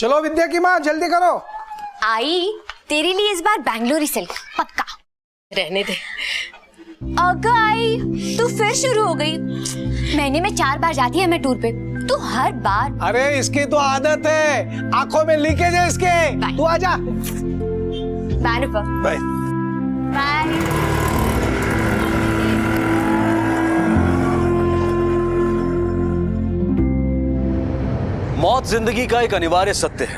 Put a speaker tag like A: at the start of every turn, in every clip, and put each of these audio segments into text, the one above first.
A: चलो विद्या की माँ जल्दी करो।
B: आई तेरे लिए इस बार बेंगलोर सिल्क पक्का।
C: रहने दे।
B: अगर आई तू फिर शुरू हो गई। महीने में 4 बार जाती है मैं टूर पे, तू हर बार।
A: अरे इसकी तो आदत है, आंखों में लीकेज है इसके। तू आजा।
B: Bye
A: bye
B: bye.
D: मौत जिंदगी का एक अनिवार्य सत्य है,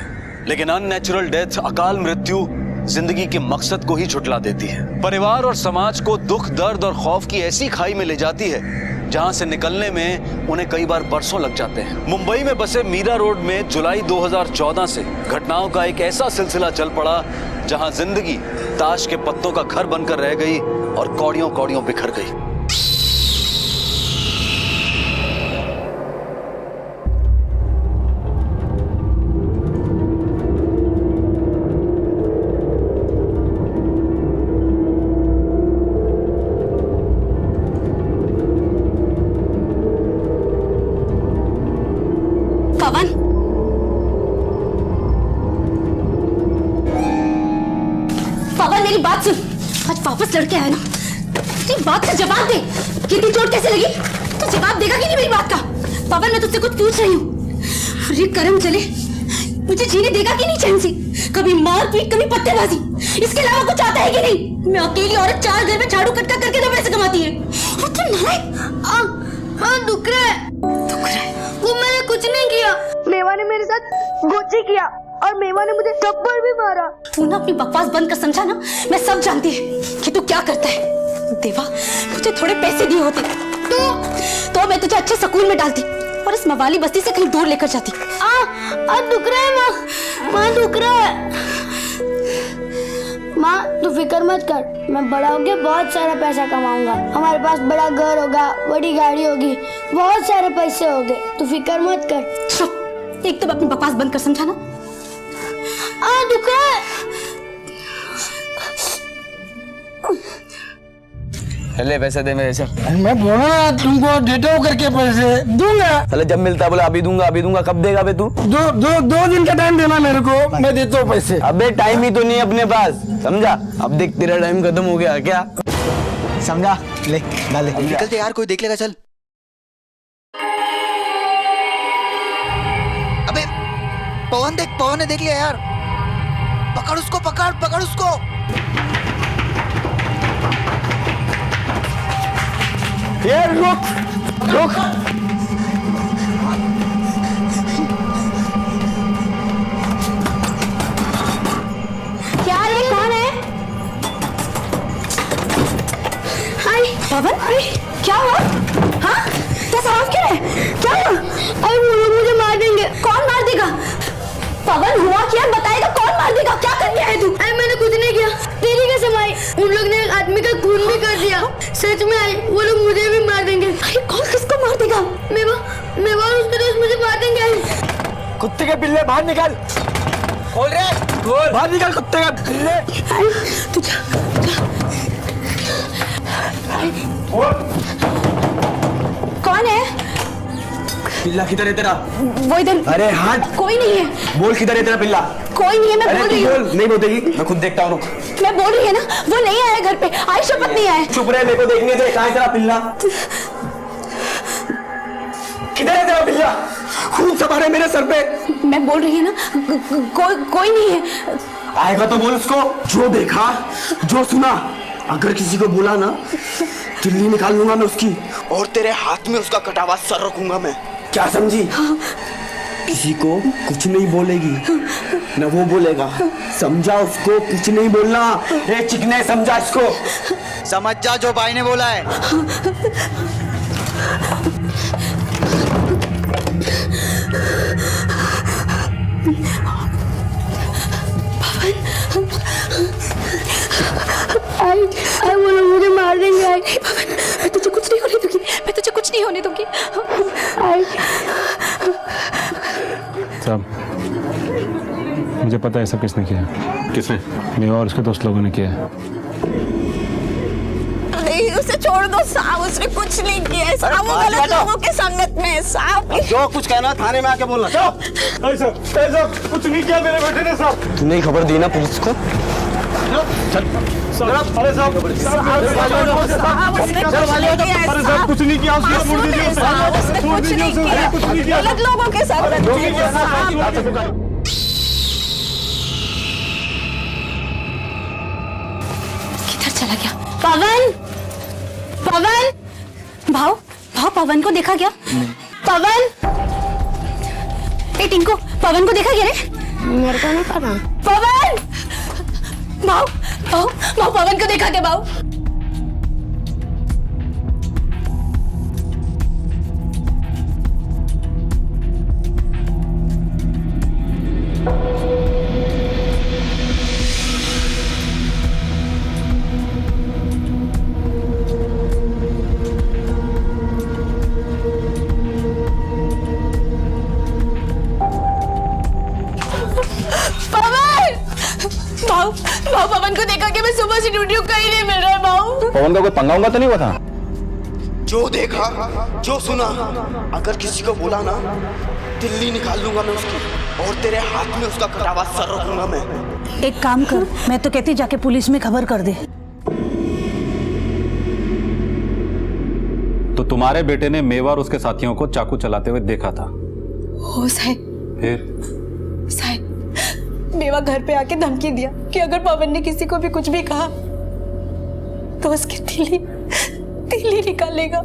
D: लेकिन अननेचुरल डेथ, अकाल मृत्यु जिंदगी के मकसद को ही झुठला देती है। परिवार और समाज को दुख, दर्द और खौफ की ऐसी खाई में ले जाती है जहां से निकलने में उन्हें कई बार बरसों लग जाते हैं। मुंबई में बसे मीरा रोड में जुलाई 2014 से घटनाओं का एक ऐसा सिलसिला चल पड़ा जहां जिंदगी ताश के पत्तों का घर बनकर रह गई और कौड़ियों कौड़ियों बिखर गई।
B: पवन, पवन मेरी बात सुन। आज वापस लड़के आया ना, तेरी बात का जवाब दे। कितनी चोट कैसे लगी? तू जवाब देगा कि नहीं मेरी बात का? पवन मैं तुझसे कुछ पूछ रही हूँ। अरे करम चले, मुझे जीने देगा कि नहीं चैन से? कभी मार पीट, कभी पत्तेबाजी, इसके अलावा कुछ आता है कि नहीं? मैं अकेली औरत 4 घर में झाड़ू कटका करके 2 पैसे कमाती है। और तू नालायक। दुख रहा है। वो मैंने कुछ नहीं किया।
E: मेवा ने मेरे साथ गोची किया और मेवा ने मुझे थप्पड़ भी मारा।
B: तू ना अपनी बकवास बंद कर, समझा ना? मैं सब जानती है कि तू क्या करता है। देवा, मुझे थोड़े पैसे दिए होते तो मैं तुझे अच्छे स्कूल में डालती और इस मवाली बस्ती से कहीं दूर लेकर जाती।
E: दुख रहा है माँ दुख रहा है। माँ तू फिक्र मत कर, मैं बड़ा होके बहुत सारा पैसा कमाऊंगा। हमारे पास बड़ा घर होगा, बड़ी गाड़ी होगी, बहुत सारे पैसे होंगे। तू फिक्र मत कर।
B: चुप, एक तो अपनी बकवास बंद कर, समझा ना?
E: दुख रहा है।
F: ले पैसे दे मेरे से।
A: मैं बोला तुमको देता हूँ करके पैसे दूंगा।
F: अरे जब मिलता बोला अभी दूंगा, कब देगा बे तू?
A: दो दिन का टाइम देना मेरे को, मैं देता हूँ पैसे।
F: अबे टाइम ही तो नहीं अपने पास, समझा? अब देख तेरा टाइम खत्म हो गया क्या?
G: समझा? ले डाले।
H: निकलते यार, कोई देख लेगा। चल। अबे पवन ने देख लिया यार। पकड़ उसको, पकड़ उसको।
F: ये रुक।
B: क्या रे, कौन है? हाय पवन, क्या हुआ? हाँ, कैसा आवाज क्यों है? क्या हुआ?
E: अरे वो लोग मुझे मार देंगे।
B: कौन मार देगा? पवन हुआ क्या? बताएगा कौन मार देगा? क्या कर लिया है तू?
E: अरे मैंने कुछ नहीं किया। तेरी कसम आई, उन लोग ने एक आदमी का खून भी कर दिया। सच में आई, वो लोग मुझे भी मार देंगे।
B: अरे कौन किसको मार देगा?
E: मेवा और उसके दोस्त मुझे मार देंगे।
A: कुत्ते के पिल्ले बाहर निकल। खोल रे, खोल। बाहर निकल कुत्ते का पिल्ले।
B: तू जा। कौन है?
F: पिल्ला किधर है तेरा?
B: वो इधर।
F: अरे हट।
B: कोई नहीं है।
F: बोल किधर है तेरा पिल्ला?
B: कोई नहीं है, मैं बोल रही हूँ।
F: नहीं बोलेगी, मैं खुद देखता हूँ।
B: मैं बोल रही है ना, वो नहीं आया घर पे। आई शपथ नहीं आया।
F: चुप रहे, मेरे को देखने दे। कहाँ है तेरा पिल्ला? किधर है तेरा पिल्ला? खून सवार है मेरे सर पे।
B: मैं बोल रही है ना, कोई नहीं है।
F: आएगा तो बोल उसको। जो देखा, जो सुना, अगर किसी को बोला ना, तिल्ली निकाल लूंगा मैं उसकी, और तेरे हाथ में उसका कटा हुआ सर रखूंगा मैं। क्या समझी? किसी को कुछ नहीं बोलेगी, न वो बोलेगा। समझा? उसको कुछ नहीं बोलना। ए चिकने, समझा इसको?
H: समझ जा जो भाई ने बोला है।
E: आई वो लोग मुझे मार देंगे। आई
B: मैं तुझे कुछ नहीं होने दूंगी, मैं तुझे कुछ नहीं होने दूंगी।
E: आई
I: सब मुझे पता है सब किसने किया।
D: किसने?
I: मेवा और उसके दोस्त लोगों ने किया है।
B: उसे
C: छोड़ दो साहब, उसने कुछ नहीं किया है साहब, वो गलत लोगों के संगत में है साहब।
F: जो कुछ कहना थाने में आके बोलना।
I: साहब कुछ नहीं किया मेरे बेटे ने साहब।
F: तूने खबर दी ना पुलिस को?
I: अरे साहब कुछ नहीं किया,
C: कुछ नहीं किया, गलत लोगों के संगत में।
B: चला गया पवन। पवन भाव भाव पवन को देखा क्या? पवन ए टिंको, पवन को देखा क्या रे?
E: मेरे को नहीं पता।
B: पवन भाव भाव भाव पवन को देखा क्या भाव? भाव पवन को देखा कि मैं सुबह से ड्यूटी कहीं नहीं मिल रहा भाव।
I: पवन का कोई पंगा उंगा तो नहीं हुआ था?
F: जो देखा जो सुना, अगर किसी को बोला ना दिल्ली निकाल लूंगा मैं उसकी, और तेरे हाथ में उसका कटा हुआ सर रखूंगा मैं।
C: एक काम कर, मैं तो कहती जाके पुलिस में खबर कर दे।
I: तो तुम्हारे बेटे ने मेवा और उसके साथियों को चाकू चलाते हुए देखा था?
B: हो साहब।
I: फिर?
B: साहब मेवा घर पे आके धमकी दिया कि अगर पवन ने किसी को भी कुछ भी कहा तो उसकी तिल्ली निकालेगा,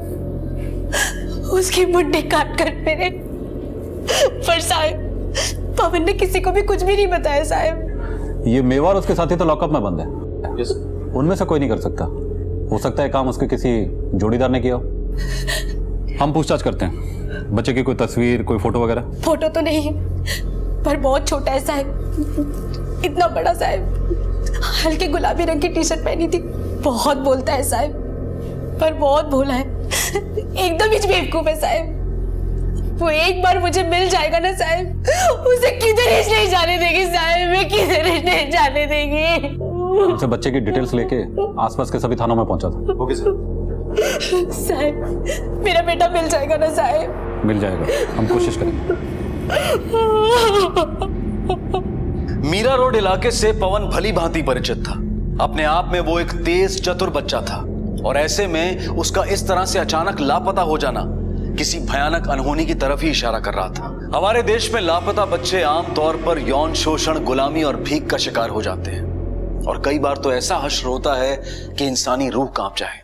B: उसकी मुंडी काट कर मेरे। पर साहब पवन ने किसी को भी कुछ भी नहीं बताया साहब।
I: ये मेवा और उसके साथी तो लॉकअप में बंद है, उनमें से कोई नहीं कर सकता। हो सकता है काम उसके किसी जोड़ीदार ने किया हो। हम पूछताछ करते हैं। बच्चे की कोई तस्वीर, कोई फोटो वगैरह?
B: फोटो तो नहीं है, पर बहुत छोटा है साहब, इतना बड़ा साहब। हल्के गुलाबी रंग की टी शर्ट पहनी थी। बहुत बोलता है साहब, पर बहुत भोला है, एकदम ही बेवकूफ है साहब। वो एक बार मुझे मिल जाएगा ना साहब, उसे किधर ही नहीं जाने देगी साहब, मैं किधर ही नहीं जाने देगी।
I: उनसे बच्चे की डिटेल्स लेके आसपास के सभी थानों में पहुंचा था। Okay sir.
B: साहब मेरा बेटा मिल जाएगा ना साहब?
I: मिल जाएगा, हम कोशिश करेंगे।
D: मीरा रोड इलाके से पवन भली भांति परिचित था। अपने आप में वो एक तेज चतुर बच्चा था, और ऐसे में उसका इस तरह से अचानक लापता हो जाना किसी भयानक अनहोनी की तरफ ही इशारा कर रहा था। हमारे देश में लापता बच्चे आमतौर पर यौन शोषण, गुलामी और भीख का शिकार हो जाते हैं, और कई बार तो ऐसा हश्र होता है कि इंसानी रूह कांप जाए।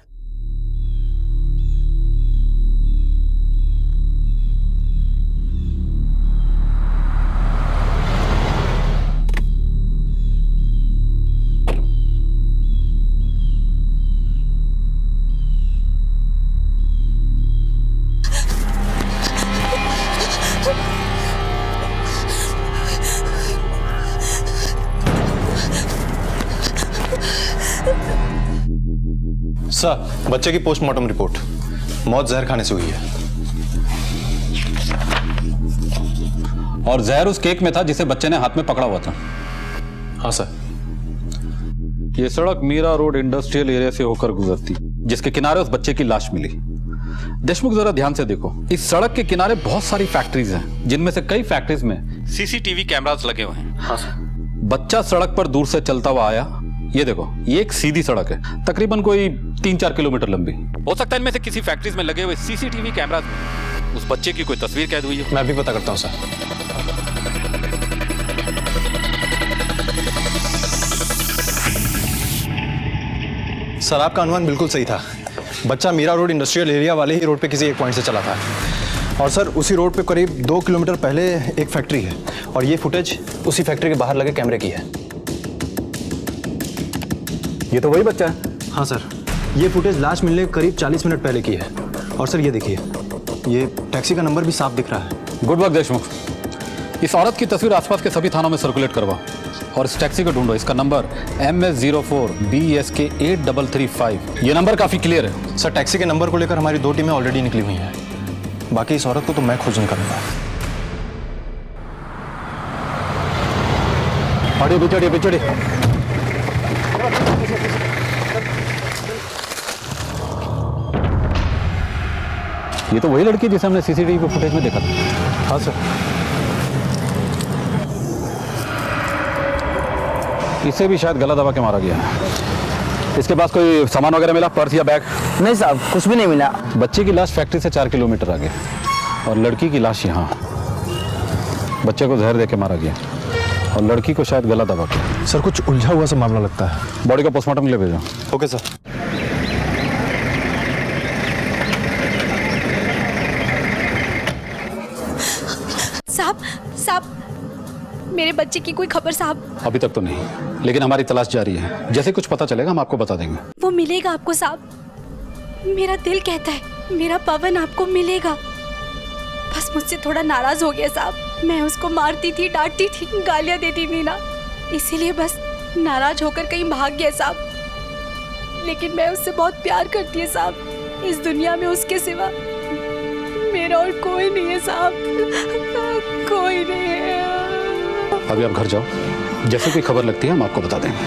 J: सर, बच्चे की पोस्टमार्टम रिपोर्ट, मौत जहर खाने से हुई है।
I: और जहर उस केक में था जिसे बच्चे ने हाथ में पकड़ा हुआ था?
J: हाँ सर।
I: ये सड़क मीरा रोड इंडस्ट्रियल एरिया से होकर गुजरती, जिसके किनारे उस बच्चे की लाश मिली। देशमुख जरा ध्यान से देखो, इस सड़क के किनारे बहुत सारी फैक्ट्रीज हैं, जिनमें से कई फैक्ट्रीज में सीसीटीवी कैमरास लगे हुए हैं।
J: हाँ सर।
I: बच्चा सड़क पर दूर से चलता हुआ आया। ये देखो, ये एक सीधी सड़क है, तकरीबन कोई 3-4 किलोमीटर लंबी। हो सकता है इनमें से किसी फैक्ट्रीज में लगे हुए सीसीटीवी कैमरास में उस बच्चे की कोई तस्वीर कैद हुई है।
J: मैं भी पता करता हूँ सर। सर, आपका अनुमान बिल्कुल सही था। बच्चा मीरा रोड इंडस्ट्रियल एरिया वाले ही रोड पे किसी एक पॉइंट से चला था, और सर उसी रोड पे करीब 2 किलोमीटर पहले एक फैक्ट्री है, और ये फुटेज उसी फैक्ट्री के बाहर लगे कैमरे की है।
I: ये तो वही बच्चा है।
J: हाँ सर, ये फुटेज लाश मिलने के करीब 40 मिनट पहले की है। और सर ये देखिए, ये टैक्सी का नंबर भी साफ दिख रहा है।
I: Good work Deshmukh. इस औरत की तस्वीर आसपास के सभी थानों में सर्कुलेट करवाओ, और इस टैक्सी को ढूंढो। इसका नंबर MS04BSK 8335। ये नंबर काफी क्लियर है।
J: सर, टैक्सी के नंबर को लेकर हमारी 2 टीमें ऑलरेडी निकली हुई हैं। बाकी इस औरत को तो मैं खोज निकालूंगा।
I: चढ़िए ये तो वही लड़की जिसे हमने सीसीटीवी पे फुटेज में देखा था।
J: हाँ सर।
I: इसे भी शायद गला दबा के मारा गया है। इसके पास कोई सामान वगैरह मिला, पर्स या बैग?
A: नहीं साहब, कुछ भी नहीं मिला।
I: बच्चे की लाश फैक्ट्री से 4 किलोमीटर आगे और लड़की की लाश यहाँ। बच्चे को जहर देके मारा गया और लड़की को शायद गला दबा के।
J: सर कुछ उलझा हुआ सा मामला लगता है।
I: बॉडी का पोस्टमार्टम के लिए भेजो।
J: Okay sir.
B: साहब मेरे बच्चे की कोई खबर साहब?
I: अभी तक तो नहीं, लेकिन हमारी तलाश जारी है। जैसे कुछ पता चलेगा हम आपको बता देंगे।
B: वो मिलेगा आपको साहब, मेरा दिल कहता है मेरा पवन आपको मिलेगा। बस मुझसे थोड़ा नाराज हो गया साहब। मैं उसको मारती थी, डांटती थी, गालियां देती थी ना, इसीलिए बस नाराज होकर कहीं भाग गया साहब। लेकिन मैं उससे बहुत प्यार करती है साहब। इस दुनिया में उसके सिवा मेरा और कोई नहीं है साहब, कोई नहीं है।
I: अभी आप घर जाओ, जैसे कोई खबर लगती है हम आपको बता देंगे।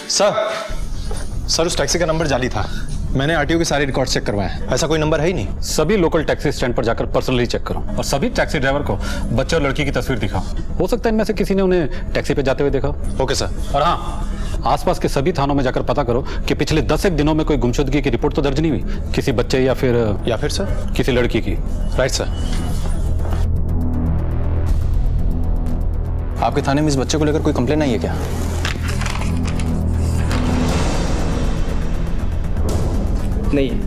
J: सर उस टैक्सी का नंबर जाली था। मैंने आरटीओ के सारे रिकॉर्ड चेक करवाए हैं, ऐसा कोई नंबर है ही नहीं।
I: सभी लोकल टैक्सी स्टैंड पर जाकर पर्सनली चेक करो और सभी टैक्सी ड्राइवर को बच्चे और लड़की की तस्वीर दिखाओ। हो सकता है इनमें से किसी ने उन्हें टैक्सी पे जाते हुए देखा।
J: Okay sir.
I: और हाँ, आसपास के सभी थानों में जाकर पता करो कि पिछले 10 एक दिनों में कोई गुमशुदगी की रिपोर्ट तो दर्ज नहीं हुई किसी बच्चे या फिर
J: सर
I: किसी लड़की की।
J: Right sir. आपके थाने में इस बच्चे को लेकर कोई कंप्लेन आई है क्या?
A: नहीं है।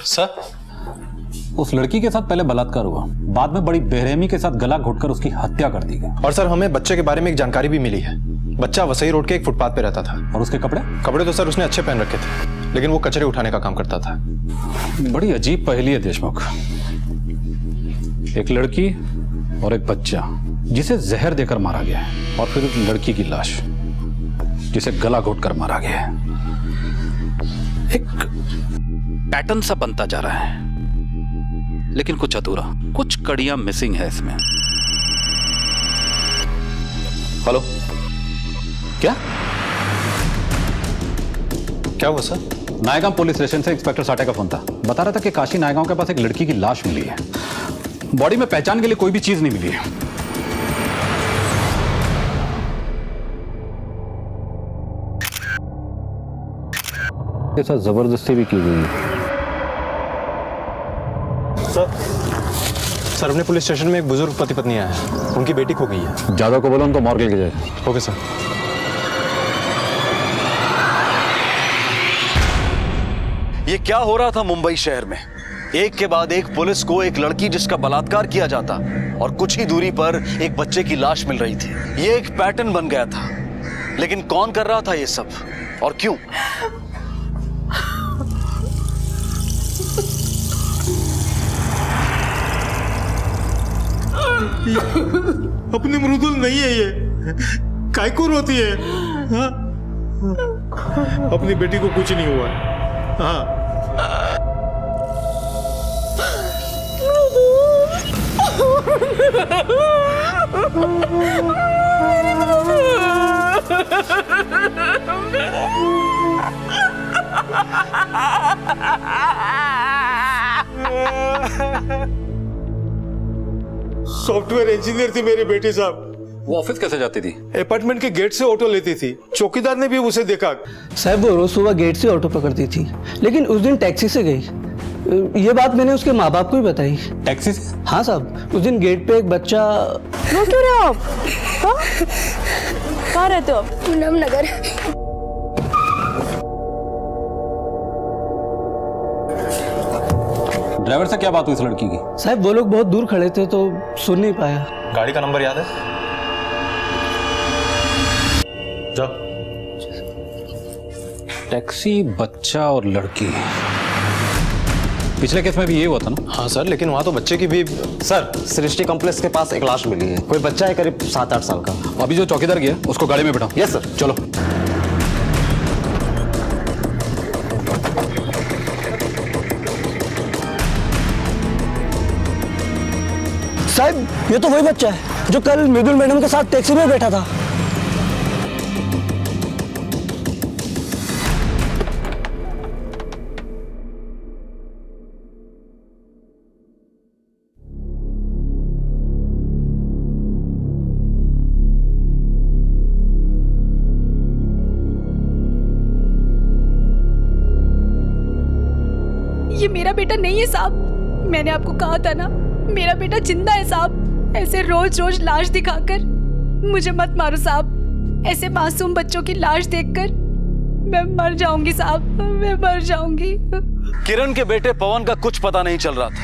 J: सर
I: उस लड़की के साथ पहले बलात्कार हुआ, बाद में बड़ी बेरहमी के साथ गला घोटकर उसकी हत्या कर दी गई।
J: और सर हमें बच्चे के बारे में एक जानकारी भी मिली है। बच्चा वसई रोड के एक फुटपाथ पे रहता था।
I: और उसके कपड़े
J: तो सर उसने अच्छे पहन रखे थे, लेकिन वो कचरे उठाने का काम करता था।
I: बड़ी अजीब पहेली है देशमुख। एक लड़की और एक बच्चा जिसे जहर देकर मारा गया है, और फिर उस लड़की की लाश जिसे गला घोटकर मारा गया है। एक पैटर्न सा बनता जा रहा है, लेकिन कुछ अधूरा, कुछ कड़ियां मिसिंग है इसमें। हेलो, क्या
J: हुआ सर?
I: नायगांव पुलिस स्टेशन से इंस्पेक्टर साठे का फोन था। बता रहा था कि काशी नायगांव के पास एक लड़की की लाश मिली है। बॉडी में पहचान के लिए कोई भी चीज नहीं मिली है। के साथ जबरदस्ती भी की गई है।
J: सर अपने पुलिस स्टेशन में एक बुजुर्ग पति पत्नी आए हैं, उनकी बेटी खो गई है।
I: ज्यादा को बोलो उनको मॉर्गे ले जाए।
J: Okay sir.
D: ये क्या हो रहा था मुंबई शहर में? एक के बाद एक पुलिस को एक लड़की जिसका बलात्कार किया जाता और कुछ ही दूरी पर एक बच्चे की लाश मिल रही थी। ये एक पैटर्न बन गया था, लेकिन कौन कर रहा था ये सब और क्यों?
K: अपनी मृदुल नहीं है ये, काय को रोती है? हाँ? अपनी बेटी को कुछ नहीं हुआ। हाँ सॉफ्टवेयर इंजीनियर थी मेरी बेटी साहब।
I: वो ऑफिस कैसे जाती थी?
K: अपार्टमेंट के गेट से ऑटो लेती थी। चौकीदार ने भी उसे देखा।
A: साहब वो रोज सुबह गेट से ऑटो पकड़ती थी, लेकिन उस दिन टैक्सी से गई। ये बात मैंने उसके माँ बाप को भी बताई।
I: टैक्सी से?
A: हाँ साहब, उस दिन गेट पे एक बच्चा।
C: रो क्यों रहे हो आप? कहाँ रहते हो आप?
E: पूनम नगर।
I: ड्राइवर से क्या बात हुई इस लड़की की?
A: साहब वो लोग बहुत दूर खड़े थे तो सुन नहीं पाया।
J: गाड़ी का नंबर याद है? जाओ।
I: टैक्सी, बच्चा और लड़की। पिछले केस में भी ये हुआ था ना?
J: हाँ सर, लेकिन वहाँ तो बच्चे की भी।
L: सर सृष्टि कॉम्प्लेक्स के पास एक लाश मिली है। कोई बच्चा है करीब 7-8 साल का।
I: अभी जो चौकीदार गया उसको गाड़ी में बिठाओ।
L: Yes sir.
I: चलो।
A: साहब ये तो वही बच्चा है जो कल मृदुल मैडम के साथ टैक्सी में बैठा था।
C: ये मेरा बेटा नहीं है साहब। मैंने आपको कहा था ना, मेरा बेटा जिंदा है साहब। ऐसे रोज रोज लाश दिखाकर मुझे मत मारो साहब। ऐसे मासूम बच्चों की लाश देखकर मैं मर जाऊंगी साहब, मैं मर जाऊंगी।
D: किरण के बेटे पवन का कुछ पता नहीं चल रहा था।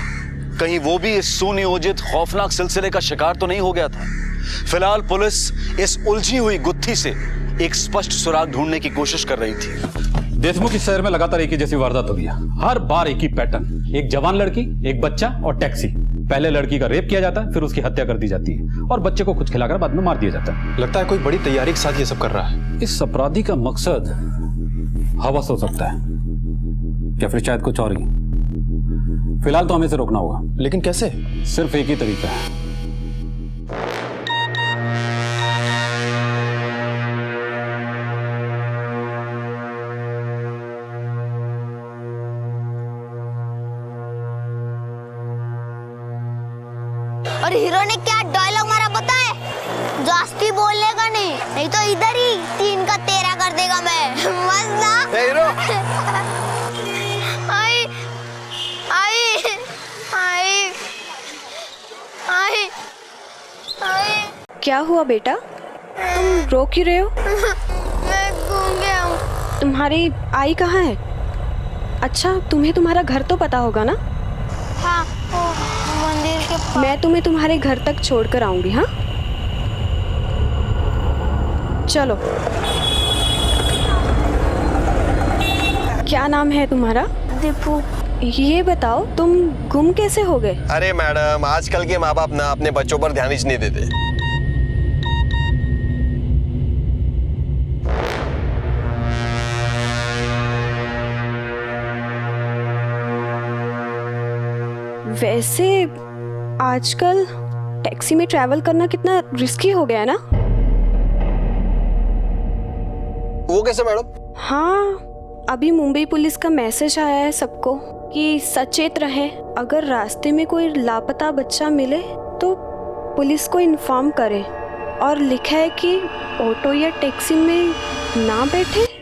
D: कहीं वो भी इस सुनियोजित खौफनाक सिलसिले का शिकार तो नहीं हो गया था। फिलहाल पुलिस इस उलझी हुई गुत्थी से एक स्पष्ट सुराग ढूंढने की कोशिश कर रही थी।
I: देशमुख इस शहर में लगातार एक ही जैसी वारदात हो गया। हर बार एक ही पैटर्न, एक जवान लड़की, एक बच्चा और टैक्सी। पहले लड़की का रेप किया जाता है, फिर उसकी हत्या कर दी जाती है और बच्चे को कुछ खिलाकर बाद में मार दिया जाता है।
J: लगता है कोई बड़ी तैयारी के साथ ये सब कर रहा है।
I: इस अपराधी का मकसद हवस हो सकता है या फिर शायद कुछ और ही। फिलहाल तो हमें इसे रोकना होगा।
J: लेकिन कैसे?
I: सिर्फ एक ही तरीका है।
E: और हीरो ने क्या डायलॉग मारा पता है? जास्ती बोलेगा नहीं तो इधर ही 3 का 13 कर देगा मैं। मस्त ना?
F: हीरो
E: आई आई आई आई आई।
C: क्या हुआ बेटा, तुम रो क्यों रहे हो?
E: मैं घूम गया हूँ।
C: तुम्हारी आई कहाँ है? अच्छा, तुम्हें तुम्हारा घर तो पता होगा ना?
E: हाँ, वो मंदिर के पास।
C: मैं तुम्हें तुम्हारे घर तक छोड़कर आऊंगी। हाँ चलो। क्या नाम है तुम्हारा?
E: दीपू।
C: ये बताओ तुम गुम कैसे हो गए?
L: अरे मैडम, आजकल के माँ बाप ना अपने बच्चों पर ध्यान ही नहीं देते।
C: वैसे आजकल टैक्सी में ट्रैवल करना कितना रिस्की हो गया है ना?
L: वो कैसे मैडम?
C: हाँ, अभी मुंबई पुलिस का मैसेज आया है सबको कि सचेत रहें। अगर रास्ते में कोई लापता बच्चा मिले तो पुलिस को इन्फॉर्म करें। और लिखा है कि ऑटो या टैक्सी में ना बैठे।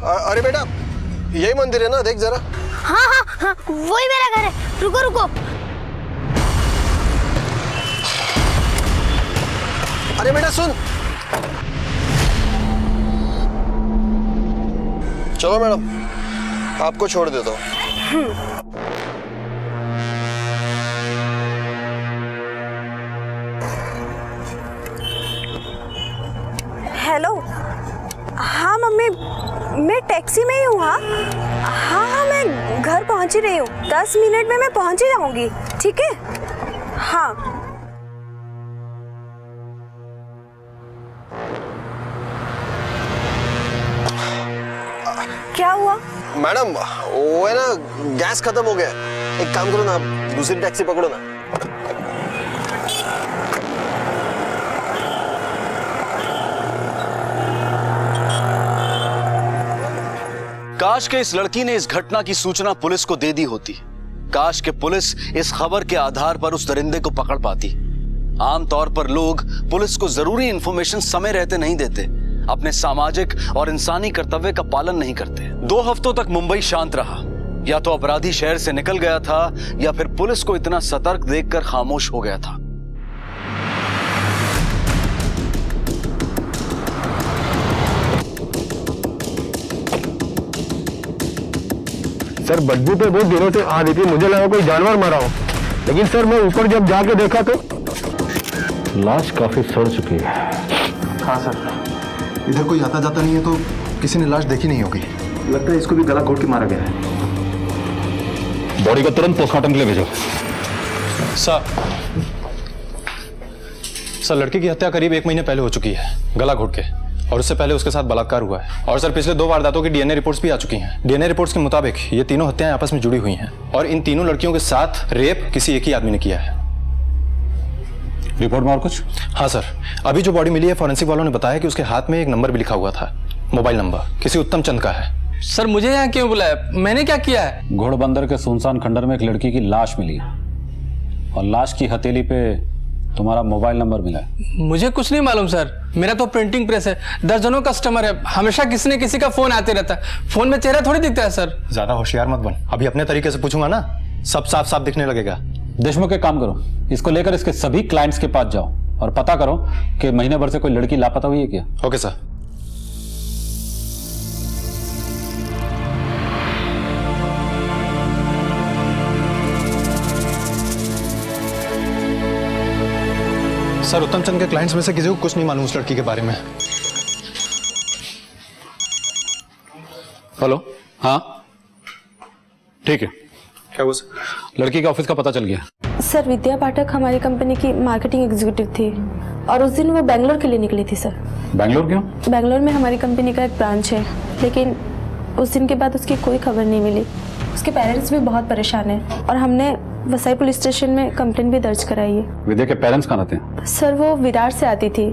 L: अरे बेटा, यही मंदिर है ना? देख जरा।
E: हाँ हाँ हाँ, वही मेरा घर है। रुको रुको।
L: अरे बेटा सुन। चलो मैडम, आपको छोड़ देता हूँ।
C: हेलो। हाँ मम्मी, मैं टैक्सी में ही हूँ। हाँ हाँ हाँ, मैं घर पहुँच ही रही हूँ। 10 मिनट में मैं पहुँच ही जाऊँगी। ठीक है? हाँ। क्या हुआ?
L: मैडम, वो है ना, गैस खत्म हो गया। एक काम करो ना, आप दूसरी टैक्सी पकड़ो ना।
D: काश के इस लड़की ने इस घटना की सूचना पुलिस को दे दी होती। काश के पुलिस इस खबर के आधार पर उस दरिंदे को पकड़ पाती। आमतौर पर लोग पुलिस को जरूरी इंफॉर्मेशन समय रहते नहीं देते, अपने सामाजिक और इंसानी कर्तव्य का पालन नहीं करते। 2 हफ्तों तक मुंबई शांत रहा। या तो अपराधी शहर से निकल गया था या फिर पुलिस को इतना सतर्क देखकर खामोश हो गया था।
K: सर, बदबू तो बहुत दिनों से आ रही थी। मुझे लगा कोई जानवर मरा हो, लेकिन सर मैं ऊपर जब जाके देखा तो लाश काफी सड़ चुकी है।
J: हाँ सर, इधर कोई आता जाता नहीं है तो किसी ने लाश देखी नहीं होगी। लगता है इसको भी गला घोट के मारा गया है।
I: बॉडी को तुरंत पोस्टमार्टम के लिए भेजो।
J: सर, लड़के की हत्या करीब 1 महीने पहले हो चुकी है, गला घोट के। और उससे पहले उसके साथ बलात्कार हुआ है। और सर पिछले 2 वारदातों की डीएनए रिपोर्ट्स भी आ चुकी हैं। डीएनए रिपोर्ट्स के मुताबिक ये तीनों हत्याएं आपस में जुड़ी हुई हैं और इन तीनों लड़कियों के साथ रेप किसी एक ही आदमी ने किया है।
I: रिपोर्ट में और कुछ?
J: हाँ सर, अभी जो बॉडी मिली है फॉरेंसिक वालों ने बताया कि उसके हाथ में एक नंबर भी लिखा हुआ था, मोबाइल नंबर किसी उत्तम चंद का है।
A: सर मुझे यहाँ क्यों बुलाया? मैंने क्या किया है?
I: घोड़बंदर के सुनसान खंडर में एक लड़की की लाश मिली और लाश की हथेली पे तुम्हारा मोबाइल नंबर मिला है।
A: मुझे कुछ नहीं मालूम सर, मेरा तो प्रिंटिंग प्रेस है, दर्जनों कस्टमर है, हमेशा किसी न किसी का फोन आते रहता है। फोन में चेहरा थोड़ी दिखता है सर।
J: ज्यादा होशियार मत बन, अभी अपने तरीके से पूछूंगा ना सब साफ साफ दिखने लगेगा।
I: देशमुख एक काम करो, इसको लेकर इसके सभी क्लाइंट्स के पास जाओ और पता करो कि महीने भर से कोई लड़की लापता हुई है क्या।
J: Okay sir. सर उत्तम चंद के क्लाइंट्स में से किसी को कुछ नहीं मालूम उस लड़की के बारे में।
I: हेलो, हाँ ठीक है।
J: क्या हुआ सर?
I: लड़की के ऑफिस का पता चल गया।
C: सर विद्या पाठक हमारी कंपनी की मार्केटिंग एग्जीक्यूटिव थी और उस दिन वो बेंगलोर के लिए निकली थी सर।
I: बेंगलोर क्यों?
C: बेंगलोर में हमारी कंपनी का एक ब्रांच है, लेकिन उस दिन के बाद उसकी कोई खबर नहीं मिली। उसके पेरेंट्स भी बहुत परेशान हैं और हमने वसई पुलिस स्टेशन में कंप्लेंट भी दर्ज कराई है।
I: विद्या के पेरेंट्स कहाँ रहते हैं?
C: सर वो विरार से आती थी।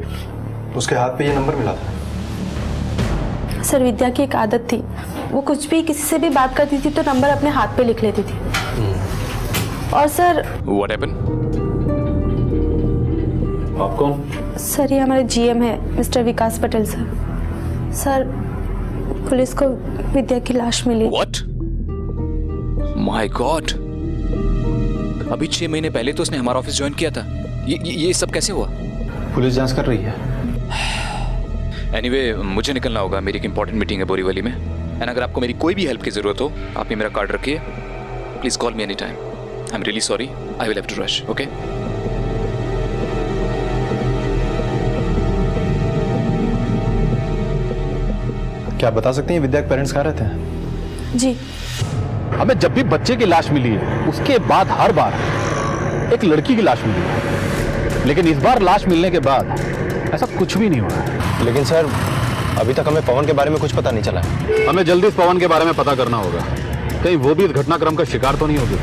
J: उसके हाथ पे ये नंबर मिला था।
C: सर विद्या की एक आदत थी, वो कुछ भी किसी से भी बात करती थी तो नंबर अपने हाथ पे लिख लेती थी। और सर
D: What happened?
I: आप कौन?
C: सर ये हमारे जीएम है मिस्टर विकास पटेल सर। सर पुलिस को विद्या की लाश मिली।
M: What? My God! अभी 6 महीने पहले तो उसने हमारा ऑफिस ज्वाइन किया था। ये सब कैसे हुआ?
J: पुलिस जांच कर रही है।
M: एनीवे मुझे निकलना होगा, मेरी एक इंपॉर्टेंट मीटिंग है बोरीवली में। एंड अगर आपको मेरी कोई भी हेल्प की जरूरत हो, आप ये मेरा कार्ड रखिए। Please call me any time. I am really sorry, I will have to rush. Okay?
J: क्या आप बता सकते हैं विद्या के पेरेंट्स कहाँ रहते हैं?
C: जी
I: हमें जब भी बच्चे की लाश मिली है उसके बाद हर बार एक लड़की की लाश मिली है, लेकिन इस बार लाश मिलने के बाद ऐसा कुछ भी नहीं हुआ है।
J: लेकिन सर अभी तक हमें पवन के बारे में कुछ पता नहीं चला है।
I: हमें जल्दी इस पवन के बारे में पता करना होगा, कहीं वो भी इस घटनाक्रम का शिकार तो नहीं होगी।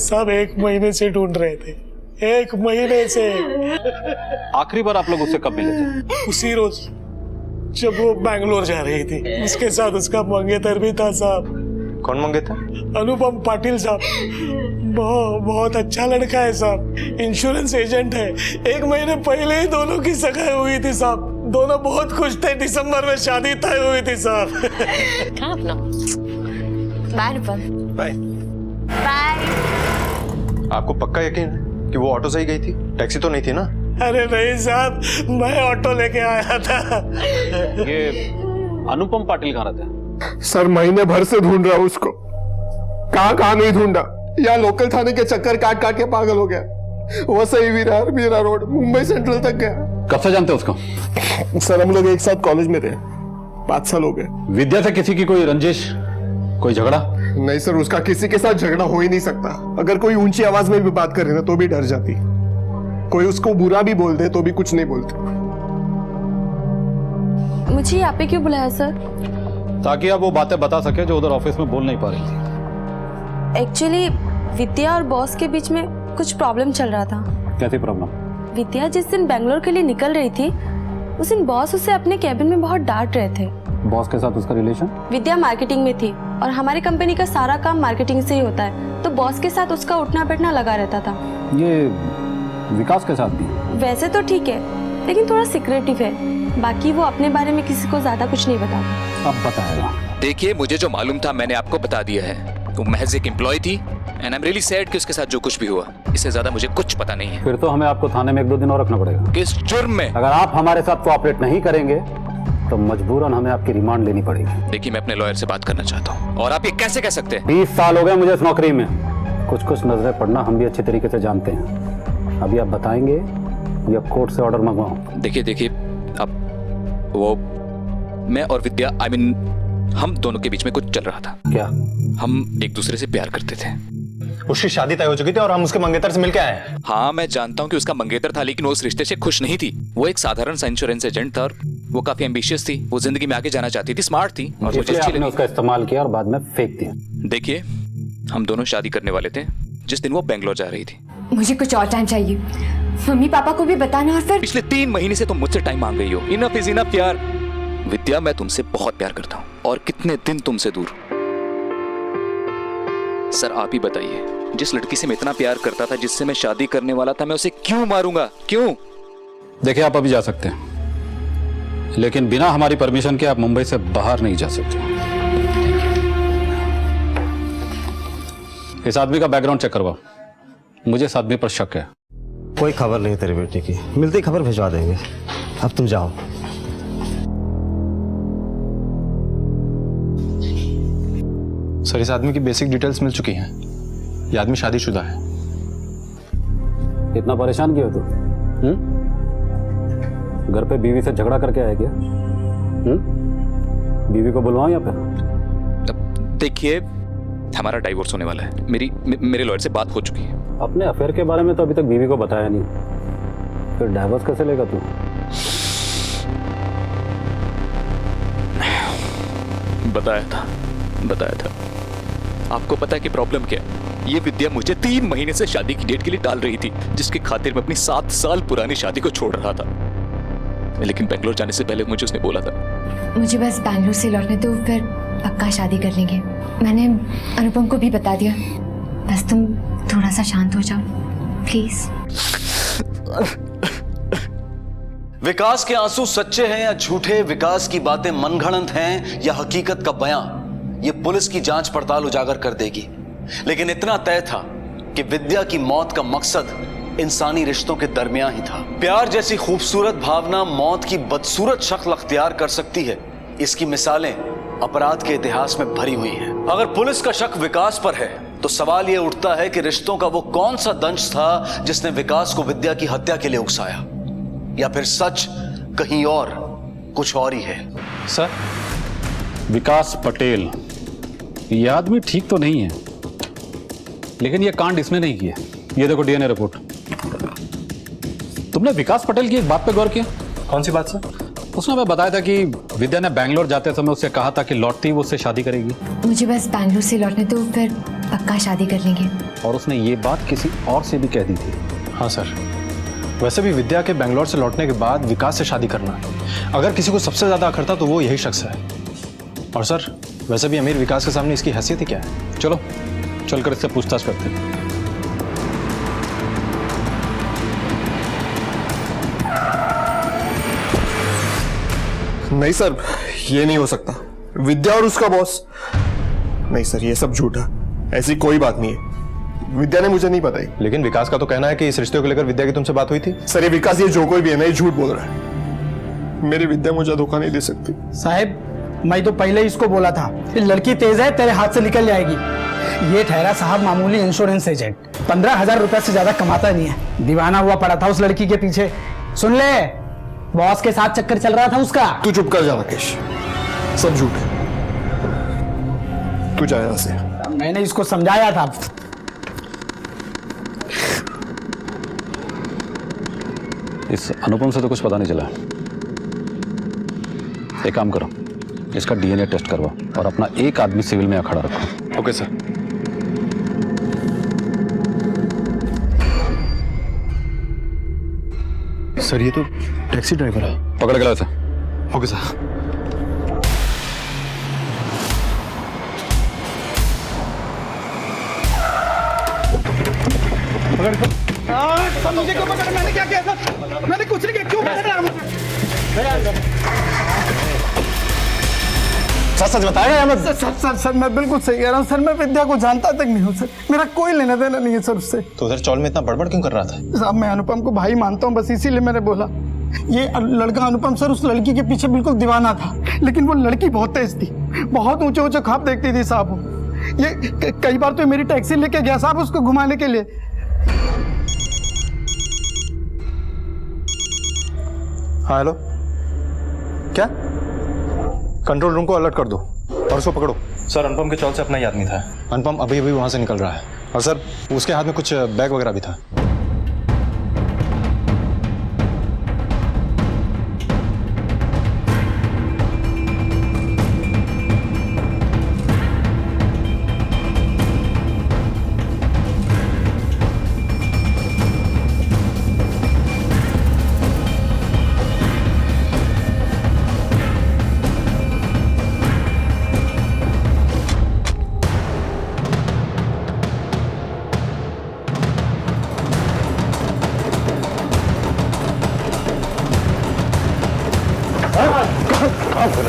K: सब 1 महीने से ढूंढ रहे थे, 1 महीने से।
I: आखिरी बार आप लोग उससे कब मिले थे?
K: उसी रोज जब वो बैंगलोर जा रही थी। उसके साथ उसका मंगेतर भी था साहब।
J: कौन मंगेतर?
K: अनुपम पाटिल साहब। बहुत अच्छा लड़का है साहब, इंश्योरेंस एजेंट है। 1 महीने पहले ही दोनों की सगाई हुई थी साहब। दोनों बहुत खुश थे, दिसंबर में शादी तय हुई थी साहब।
B: बाय अनुपम।
J: बाय।
B: बाय।
J: आपको पक्का यकीन है कि वो ऑटो से ही गई थी, टैक्सी तो नहीं थी ना?
K: अरे नहीं साहब, मैं ऑटो लेके आया था।
I: ये अनुपम पाटिल कहाँ रहते हैं?
N: सर महीने भर से ढूंढ रहा हूँ उसको, कहाँ नहीं ढूंढा। यहाँ लोकल थाने के चक्कर काट के पागल हो गया। वसई विरार मीरा रोड मुंबई सेंट्रल तक गया।
I: कब से जानते हो उसको?
N: सर हम लोग एक साथ कॉलेज में थे, 5 साल हो गए।
I: विद्या से किसी की कोई रंजिश, कोई झगड़ा?
N: नहीं सर, उसका किसी के साथ झगड़ा हो ही नहीं सकता। अगर कोई ऊंची आवाज में भी बात करे ना तो भी डर जाती। कोई उसको बुरा भी बोल दे तो भी कुछ नहीं बोलते।
C: मुझे यहाँ पे क्यों बुलाया सर?
I: ताकि आप वो बातें बता सके जो उधर ऑफिस में बोल नहीं पा रही थी।
C: एक्चुअली विद्या और बॉस के बीच में कुछ प्रॉब्लम चल रहा था।
I: कैसी प्रॉब्लम?
C: विद्या जिस दिन बेंगलोर के लिए निकल रही थी उस दिन बॉस उसे अपने कैबिन में बहुत डांट रहे थे।
I: बॉस के साथ उसका रिलेशन?
C: विद्या मार्केटिंग में थी और हमारी कंपनी का सारा काम मार्केटिंग से ही होता है, तो बॉस के साथ उसका उठना बैठना लगा रहता था।
I: ये विकास के साथ भी?
C: वैसे तो ठीक है, लेकिन थोड़ा सीक्रेटिव है। बाकी वो अपने बारे में किसी को ज्यादा कुछ नहीं बताता।
I: अब बताएगा।
M: देखिए मुझे जो मालूम था मैंने आपको बता दिया है। वो महज एक एम्प्लॉय थी and I am really sad कि उसके साथ जो कुछ भी हुआ, इससे ज्यादा मुझे कुछ पता नहीं है।
I: फिर तो हमें आपको थाने में 1-2 दिन और रखना पड़ेगा।
M: किस जुर्म में?
I: अगर आप हमारे साथ कोऑपरेट नहीं करेंगे तो मजबूरन हमें आपकी रिमांड लेनी पड़ेगी।
M: देखिए मैं अपने लॉयर से बात करना चाहता हूँ। और आप ये कैसे कह सकते हैं?
I: 20 साल हो गए मुझे इस नौकरी में, कुछ नजरें पड़ना हम भी अच्छे तरीके से जानते हैं। अभी आप बताएंगे या कोर्ट से ऑर्डर मंगवाऊं?
M: देखिए अब वो मैं और विद्या I mean, हम दोनों के बीच में कुछ चल रहा था।
I: क्या?
M: हम एक दूसरे से प्यार करते थे
J: उसकी शादी तय हो चुकी थी और हम उसके मंगेतर से मिलके आए हैं।
M: हाँ मैं जानता हूँ कि उसका मंगेतर था, लेकिन वो उस रिश्ते से खुश नहीं थी। वो एक साधारण सा इंश्योरेंस एजेंट था और वो काफी एम्बिशियस थी। वो जिंदगी में आगे जाना चाहती थी, स्मार्ट थी और मुझे अच्छी लगी।
I: उसका इस्तेमाल किया और बाद में फेंक दिया।
M: देखिए, हम दोनों शादी करने वाले थे जिस दिन वो बेंगलोर जा रही थी।
B: मुझे कुछ और टाइम चाहिए, मम्मी पापा को भी बताना। और फिर
M: पिछले 3 महीने से तुम मुझसे टाइम मांग रही हो। इनफ इज इनफ यार। विद्या, मैं तुमसे बहुत प्यार करता हूँ और कितने दिन तुमसे दूर। सर आप ही बताइए, जिस लड़की से मैं इतना प्यार करता था, जिससे मैं शादी करने वाला था, मैं उसे क्यों मारूंगा? क्यों?
I: देखिए, आप अभी जा सकते हैं, लेकिन बिना हमारी परमिशन के आप मुंबई से बाहर नहीं जा सकते। इस आदमी का बैकग्राउंड चेक करवाओ, मुझे इस आदमी पर शक है।
G: कोई खबर नहीं तेरे बेटे की, मिलती खबर भिजवा देंगे। अब तुम जाओ।
J: सर, इस आदमी की बेसिक डिटेल्स मिल चुकी हैं। ये आदमी शादीशुदा है।
I: इतना परेशान क्यों हो तू? घर पे बीवी से झगड़ा करके आया क्या? बीवी को बुलवाऊं या फिर?
M: देखिए, हमारा डाइवोर्स होने वाला है। मेरे लॉयर से बात हो चुकी है।
I: अपने अफेयर के बारे में तो अभी तक बीवी को बताया नहीं, फिर डाइवोर्स कैसे लेगा तू?
M: बताया था। आपको पता है कि प्रॉब्लम क्या है? ये विद्या मुझे 3 महीने से शादी की डेट के लिए टाल रही थी, जिसकी खातिर मैं अपनी 7 साल पुरानी शादी को छोड़ रहा था। लेकिन बेंगलोर जाने से पहले मुझे उसने बोला था,
B: मुझे बस बैंगलोर से लौटने दो, फिर पक्का शादी कर लेंगे। मैंने अनुपम को भी बता दिया, बस तुम थोड़ा सा शांत हो जाओ प्लीज।
D: विकास के आंसू सच्चे हैं या झूठे, विकास की बातें मनगढ़ंत हैं या हकीकत का बयां, ये पुलिस की जांच पड़ताल उजागर कर देगी। लेकिन इतना तय था कि विद्या की मौत का मकसद इंसानी रिश्तों के दरमियान ही था। प्यार जैसी खूबसूरत भावना मौत की बदसूरत शक्ल अख्तियार कर सकती है, इसकी मिसालें अपराध के इतिहास में भरी हुई हैं। अगर पुलिस का शक विकास पर है तो सवाल यह उठता है कि रिश्तों का वो कौन सा दंश था जिसने विकास को विद्या की हत्या के लिए उकसाया, या फिर सच कहीं और कुछ और ही है।
J: सर,
I: विकास पटेल, ये आदमी ठीक तो नहीं है, लेकिन ये कांड इसने नहीं किया। ये देखो डीएनए रिपोर्ट। तुमने विकास पटेल की एक बात पे गौर किया?
J: कौन सी बात सर?
I: उसने हमें बताया था कि विद्या ने बैंगलोर जाते समय उससे कहा था कि लौटती वो उससे शादी करेगी।
B: मुझे बस बैंगलोर से लौटने दो, फिर पक्का शादी कर लेंगे।
I: और उसने ये बात किसी और से भी कह दी थी।
J: हाँ सर, वैसे भी विद्या के बैंगलोर से लौटने के बाद विकास से शादी करना, अगर किसी को सबसे ज्यादा अखरता तो वो यही शख्स है। और सर, वैसे भी अमीर विकास के सामने इसकी हैसियत ही क्या है।
I: चलो चलकर इससे पूछताछ करते हैं।
N: नहीं सर, ये नहीं हो सकता। विद्या और उसका बॉस, नहीं सर, ये सब झूठ है। ऐसी कोई बात नहीं है, विद्या ने मुझे नहीं बताई।
J: लेकिन विकास का तो कहना है कि इस रिश्ते को लेकर विद्या की तुमसे बात हुई थी।
N: सर, ये विकास, ये जो कोई भी है ना, ये झूठ बोल रहा है। मेरी विद्या मुझे धोखा नहीं दे सकती।
O: साहब, मैं तो पहले ही इसको बोला था, ये लड़की तेज है, तेरे हाथ से निकल जाएगी। ये ठहरा साहब मामूली इंश्योरेंस एजेंट, 15,000 रुपए से ज्यादा कमाता नहीं है। दीवाना हुआ पड़ा था उस लड़की के पीछे। सुन ले, बॉस के साथ चक्कर चल रहा था उसका।
N: तू चुप कर जा राकेश, सब झूठ है। तू जा यहां से।
O: मैंने इसको समझाया था।
I: इस अनुपम से तो कुछ पता नहीं चला। एक काम करो, इसका डीएनए टेस्ट करवाओ और अपना एक आदमी सिविल में खड़ा रखो।
J: Okay sir. सर, ये तो टैक्सी ड्राइवर है।
I: पकड़ के लाओ इसे।
J: Okay sir.
O: मुझे क्यों पकड़? मैंने क्या किया था? मैंने कुछ नहीं किया, क्यों पकड़ रहा मुझे?
J: सच बताएगा अहमद?
O: सर, मैं बिल्कुल सही कह रहा हूँ सर। मैं विद्या को जानता तक नहीं हूँ सर, मेरा कोई लेना देना नहीं है सर उससे।
J: तो उधर चौल में इतना बड़बड़ क्यों कर रहा था?
O: साहब, मैं अनुपम को भाई मानता हूँ, बस इसीलिए मैंने बोला। ये लड़का अनुपम सर उस लड़की के पीछे बिल्कुल दीवाना था, लेकिन वो लड़की बहुत तेज थी, बहुत ऊंचे ऊंचे ख्वाब देखती थी साहब। ये कई बार तो मेरी टैक्सी लेके गया साहब उसको घुमाने के लिए।
J: हाँ हेलो, क्या? कंट्रोल रूम को अलर्ट कर दो और उसको पकड़ो। सर, अनुपम के चौल से अपना ही आदमी था। अनुपम अभी अभी वहां से निकल रहा है और सर उसके हाथ में कुछ बैग वगैरह भी था।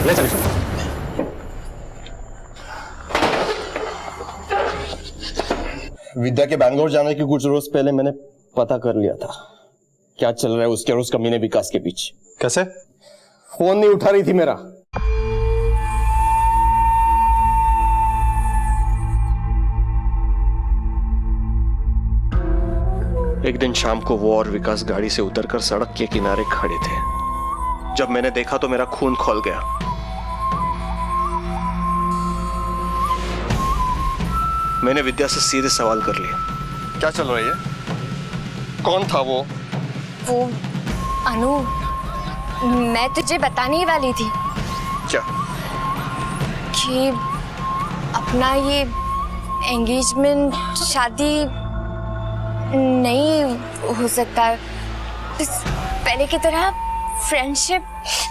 J: ले चलिए।
N: विद्या के बैंगलोर जाने के कुछ रोज पहले मैंने पता कर लिया था क्या चल रहा है उसके और उस कमीने विकास के बीच।
J: कैसे?
N: फोन नहीं उठा रही थी मेरा। एक दिन शाम को वो और विकास गाड़ी से उतरकर सड़क के किनारे खड़े थे। जब मैंने देखा तो मेरा खून खौल गया। मैंने विद्या से सीधे सवाल कर लिया, क्या चल रही है? कौन था वो?
B: वो अनु, मैं तुझे बताने ही वाली थी।
N: क्या?
B: कि अपना ये एंगेजमेंट, शादी नहीं हो सकता, पहले की तरह फ्रेंडशिप।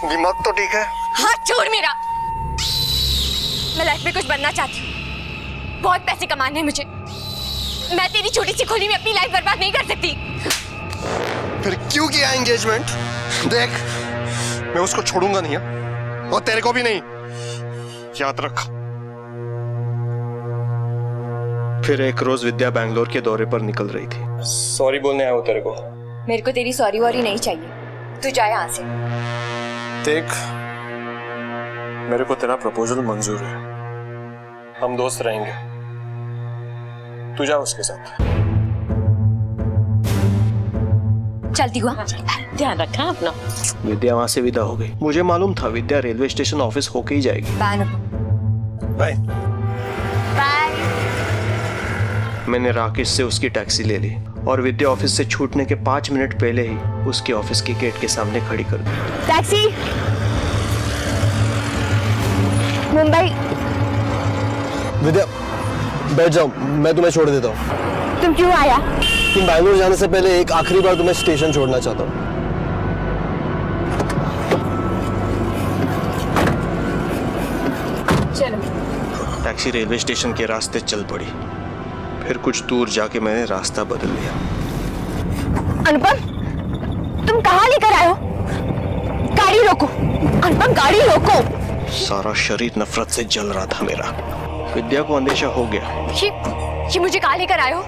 N: दिमाग तो ठीक है?
B: हाथ छोड़ मेरा। मैं लाइफ में कुछ बनना चाहती हूँ, बहुत पैसे कमाने हैं मुझे। मैं तेरी छोटी सी खोली में अपनी लाइफ बर्बाद नहीं कर सकती।
N: फिर क्यों किया एंगेजमेंट? देख, मैं उसको छोड़ूंगा नहीं है? और तेरे को भी नहीं, याद रख। फिर एक रोज विद्या बैंगलोर के दौरे पर निकल रही थी। सॉरी बोलने आया हूं तेरे को।
B: मेरे को तेरी सॉरी वॉरी नहीं चाहिए, तू जा यहाँ से।
N: देख, मेरे को तेरा प्रपोजल मंजूर है, हम दोस्त रहेंगे, तू जा उसके साथ।
B: चलती हुआ ध्यान रखना अपना।
N: विद्या वहां से विदा हो गई। मुझे मालूम था विद्या रेलवे स्टेशन ऑफिस होके ही जाएगी।
B: Bye
N: bye.
B: बाय।
N: मैंने राकेश से उसकी टैक्सी ले ली और विद्या ऑफिस से छूटने के 5 मिनट पहले ही उसके ऑफिस के गेट के सामने खड़ी कर दी।
B: टैक्सी मुंबई।
N: विद्या बैठ जाओ, मैं तुम्हें छोड़ देता हूँ।
B: तुम क्यों आया?
N: तुम बैंगलोर जाने से पहले एक आखिरी बार तुम्हें स्टेशन छोड़ना चाहता हूँ।
B: चलो।
N: टैक्सी रेलवे स्टेशन के रास्ते चल पड़ी। फिर कुछ दूर जाके मैंने रास्ता बदल लिया।
B: अनुपम, तुम कहाँ लेकर आए हो? गाड़ी रोको अनुपम, गाड़ी रोको।
N: सारा शरीर नफरत से जल रहा था मेरा। विद्या को अंदेशा हो गया।
B: ये मुझे कहाँ लेकर आए हो?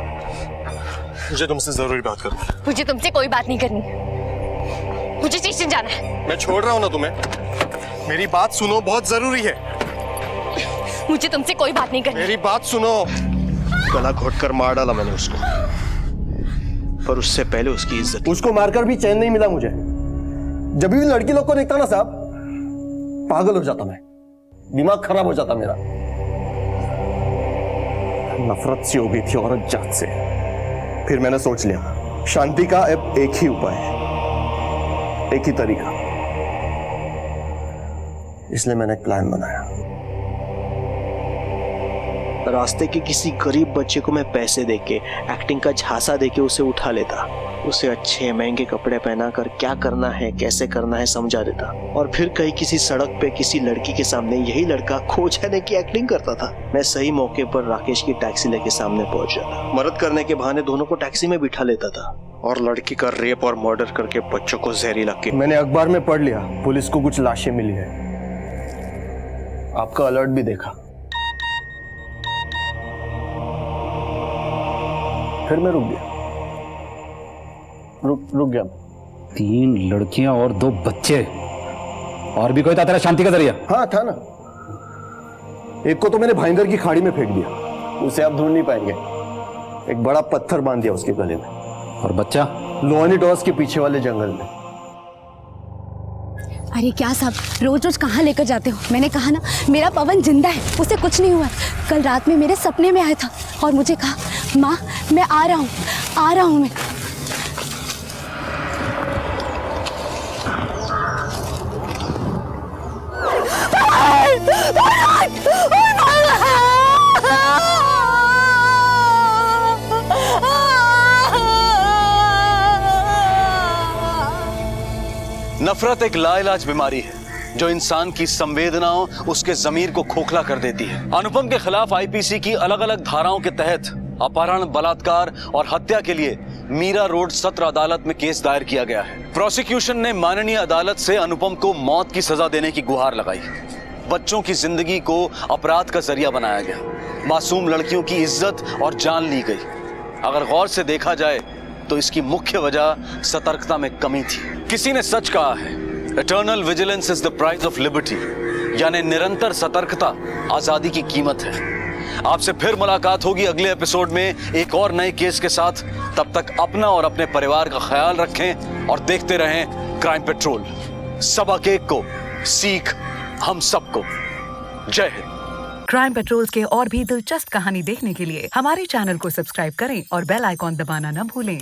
N: मुझे तुमसे जरूरी बात करनी है।
B: मुझे तुमसे कोई बात नहीं करनी, मुझे स्टेशन जाना है।
N: मैं छोड़ रहा हूँ ना तुम्हें, मेरी बात सुनो, बहुत जरूरी है।
B: मुझे तुमसे कोई बात नहीं करनी।
N: मेरी बात सुनो। गला घोटकर मार डाला मैंने उसको, पर उससे पहले उसकी इज्जत। उसको मारकर भी चैन नहीं मिला मुझे। जब भी लड़की लोग को देखता ना साहब, पागल हो जाता मैं, दिमाग खराब हो जाता मेरा। नफरत सी हो गई थी औरत जात से। फिर मैंने सोच लिया, शांति का अब एक ही उपाय है, एक ही तरीका। इसलिए मैंने एक प्लान बनाया। रास्ते के किसी गरीब बच्चे को मैं पैसे देके, एक्टिंग का झांसा देके उसे उठा लेता, उसे अच्छे महंगे कपड़े पहनाकर क्या करना है, कैसे करना है समझा देता, और फिर कहीं किसी सड़क पे किसी लड़की के सामने यही लड़का खो जाने की एक्टिंग करता था। मैं सही मौके पर राकेश की टैक्सी लेके सामने पहुंच जाता, मदद करने के बहाने दोनों को टैक्सी में बिठा लेता था, और लड़की का रेप और मर्डर करके बच्चों को जहरीला के। मैंने अखबार में पढ़ लिया पुलिस को कुछ लाशें मिली है, आपका अलर्ट भी देखा। फिर मैं रुक गया, रुक गया।
I: 3 लड़कियां और 2 बच्चे, और भी कोई था तेरा शांति का जरिया?
N: हाँ था ना, एक को तो मैंने भाईंदर की खाड़ी में फेंक दिया, उसे आप ढूंढ नहीं पाएंगे। एक बड़ा पत्थर बांध दिया उसके गले में।
I: और बच्चा?
N: लोहानी टॉस के पीछे वाले जंगल में।
B: अरे क्या साहब, रोज रोज कहाँ लेकर जाते हो? मैंने कहा ना, मेरा पवन जिंदा है, उसे कुछ नहीं हुआ। कल रात में मेरे सपने में आया था और मुझे कहा माँ मैं आ रहा हूँ मैं।
D: नफरत एक लाइलाज बीमारी है जो इंसान की संवेदनाओं, उसके जमीर को खोखला कर देती है। अनुपम के खिलाफ आईपीसी की अलग अलग धाराओं के तहत अपहरण, बलात्कार और हत्या के लिए मीरा रोड सत्र अदालत में केस दायर किया गया है। प्रोसिक्यूशन ने माननीय अदालत से अनुपम को मौत की सजा देने की गुहार लगाई। बच्चों की जिंदगी को अपराध का जरिया बनाया गया। मासूम लड़कियों की इज्जत और जान ली गई। अगर गौर से देखा जाए तो इसकी मुख्य वजह सतर्कता में कमी थी। किसी ने सच कहा है, eternal vigilance is the price of liberty, यानी निरंतर सतर्कता आजादी की कीमत है। आपसे फिर मुलाकात होगी अगले एपिसोड में एक और नए केस के साथ। तब तक अपना और अपने परिवार का ख्याल रखें और देखते रहें क्राइम पेट्रोल। सबक एक को सीख हम सबको। जय हिंद।
P: क्राइम पेट्रोल के और भी दिलचस्प कहानी देखने के लिए हमारे चैनल को सब्सक्राइब करें और बेल आइकॉन दबाना न भूलें।